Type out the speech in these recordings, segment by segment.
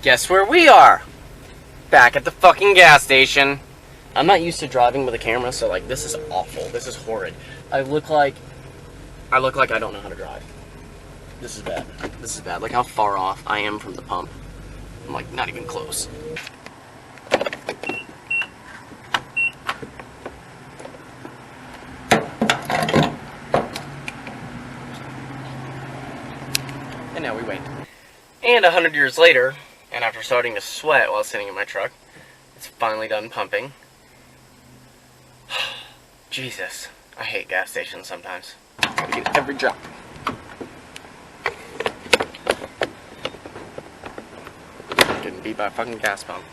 Guess where we are? Back at the fucking gas station. I'm not used to driving with a camera, so like this is awful. This is horrid. I look like I don't know how to drive. This is bad. This is bad. Look how far off I am from the pump. I'm like not even close. And now we wait. And 100 years later, and after starting to sweat while sitting in my truck, it's finally done pumping. Jesus, I hate gas stations sometimes. Gotta get every drop. Getting beat by a fucking gas pump.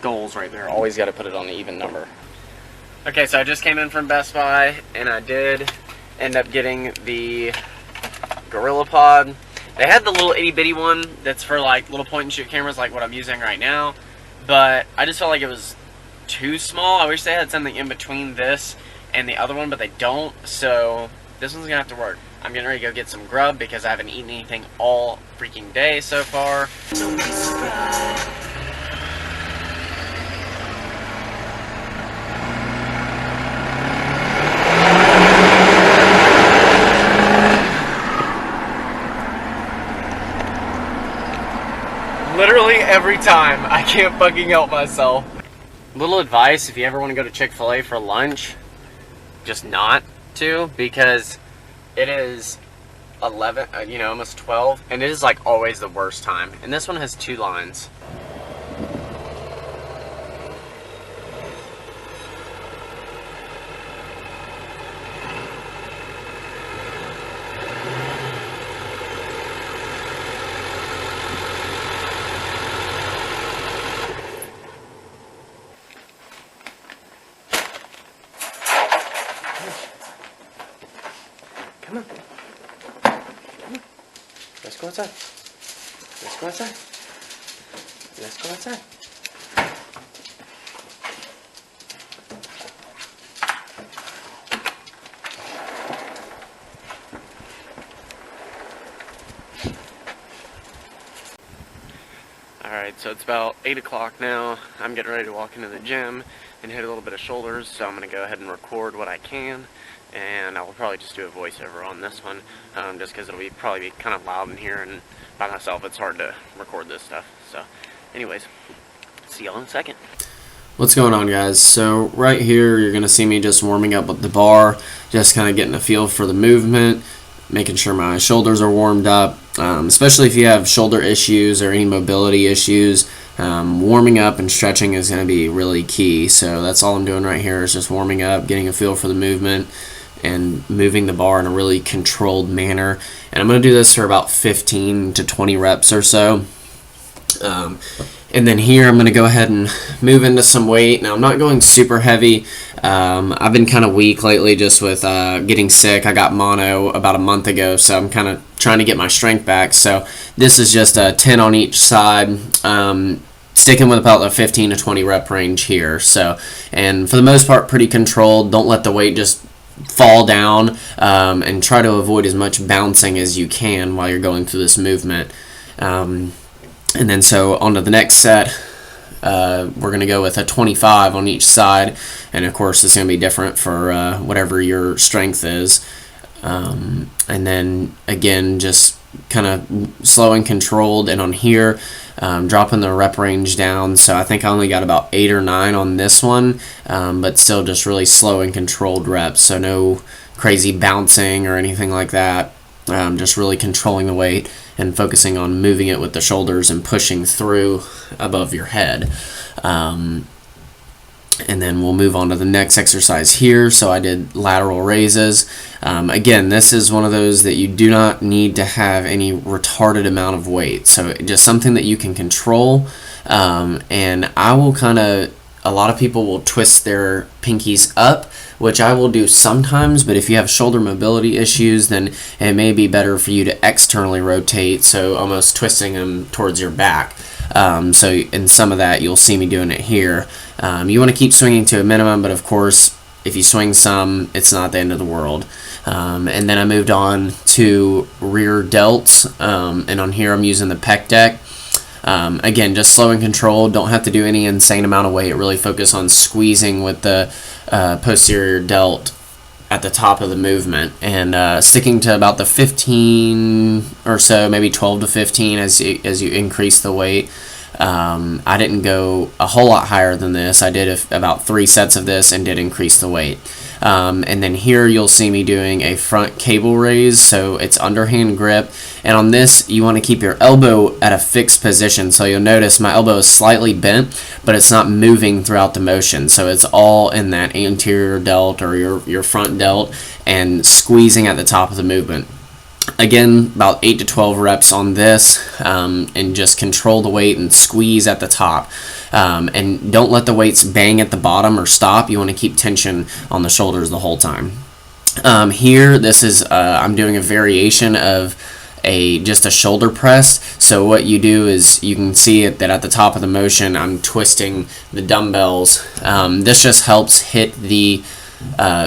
Goals right there. Always gotta put it on an even number. Okay, so I just came in from Best Buy, and I did end up getting the GorillaPod. They had the little itty bitty one that's for like little point and shoot cameras like what I'm using right now, but I just felt like it was too small. I wish they had something in between this and the other one, but they don't, so this one's gonna have to work. I'm getting ready to go get some grub because I haven't eaten anything all freaking day so far. Literally every time, I can't fucking help myself. Little advice, if you ever want to go to Chick-fil-A for lunch, just not to, because it is 11, almost 12, and it is like always the worst time. And this one has 2 lines. Come on. Let's go outside. Let's go outside. Let's go outside. Alright, so it's about 8 o'clock now. I'm getting ready to walk into the gym and hit a little bit of shoulders, so I'm going to go ahead and record what I can. And I will probably just do a voiceover on this one, just because it'll probably be kind of loud in here, and by myself it's hard to record this stuff. So anyways, see y'all in a second. What's going on, guys? So right here you're going to see me just warming up with the bar, just kind of getting a feel for the movement, making sure my shoulders are warmed up, especially if you have shoulder issues or any mobility issues. Warming up and stretching is going to be really key, so that's all I'm doing right here is just warming up, getting a feel for the movement, and moving the bar in a really controlled manner. And I'm going to do this for about 15 to 20 reps or so. And then here I'm going to go ahead and move into some weight. Now I'm not going super heavy. I've been kind of weak lately just with getting sick. I got mono about a month ago, so I'm kind of trying to get my strength back. So this is just a 10 on each side. Sticking with about the 15 to 20 rep range here. So, and for the most part, pretty controlled. Don't let the weight just fall down, and try to avoid as much bouncing as you can while you're going through this movement. And then so on to the next set, we're going to go with a 25 on each side, and of course it's going to be different for whatever your strength is. And then again, just kind of slow and controlled, and on here dropping the rep range down, so I think I only got about 8 or 9 on this one, but still just really slow and controlled reps, so no crazy bouncing or anything like that. Just really controlling the weight and focusing on moving it with the shoulders and pushing through above your head. And then we'll move on to the next exercise here. So I did lateral raises. Again, this is one of those that you do not need to have any retarded amount of weight. So just something that you can control. And I will a lot of people will twist their pinkies up, which I will do sometimes, but if you have shoulder mobility issues, then it may be better for you to externally rotate, so almost twisting them towards your back. So in some of that, you'll see me doing it here. You want to keep swinging to a minimum, but of course, if you swing some, it's not the end of the world. And then I moved on to rear delts, and on here I'm using the pec deck. Again, just slow and controlled. Don't have to do any insane amount of weight. Really focus on squeezing with the posterior delt at the top of the movement, and sticking to about the 15 or so, maybe 12 to 15 as you increase the weight. I didn't go a whole lot higher than this. I did about 3 sets of this and did increase the weight. And then here you'll see me doing a front cable raise, so it's underhand grip. And on this, you want to keep your elbow at a fixed position. So you'll notice my elbow is slightly bent, but it's not moving throughout the motion. So it's all in that anterior delt or your front delt and squeezing at the top of the movement. Again, about 8 to 12 reps on this, and just control the weight and squeeze at the top. And don't let the weights bang at the bottom or stop. You want to keep tension on the shoulders the whole time. Here, this is I'm doing a variation of just a shoulder press. So what you do is you can see it that at the top of the motion, I'm twisting the dumbbells. This just helps hit the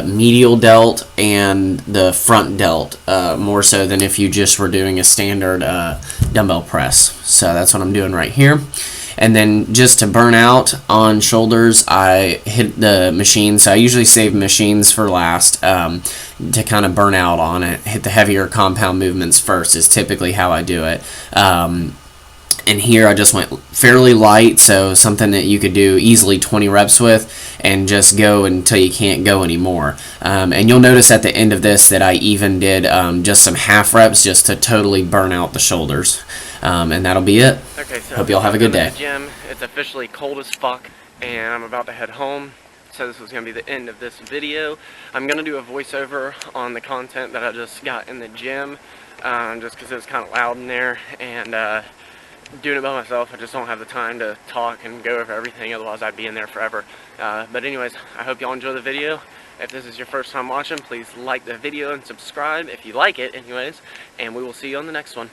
medial delt and the front delt more so than if you just were doing a standard dumbbell press. So that's what I'm doing right here. And then just to burn out on shoulders, I hit the machine. So I usually save machines for last to kind of burn out on it. Hit the heavier compound movements first is typically how I do it. And here I just went fairly light, so something that you could do easily 20 reps with and just go until you can't go anymore. And you'll notice at the end of this that I even did just some half reps just to totally burn out the shoulders. And that'll be it. Okay, so hope you all have a good day. Gym, it's officially cold as fuck, and I'm about to head home. So this was going to be the end of this video. I'm going to do a voiceover on the content that I just got in the gym, just because it was kind of loud in there, and doing it by myself, I just don't have the time to talk and go over everything, otherwise I'd be in there forever. But anyways, I hope y'all enjoy the video. If this is your first time watching, please like the video and subscribe if you like it anyways, and we will see you on the next one.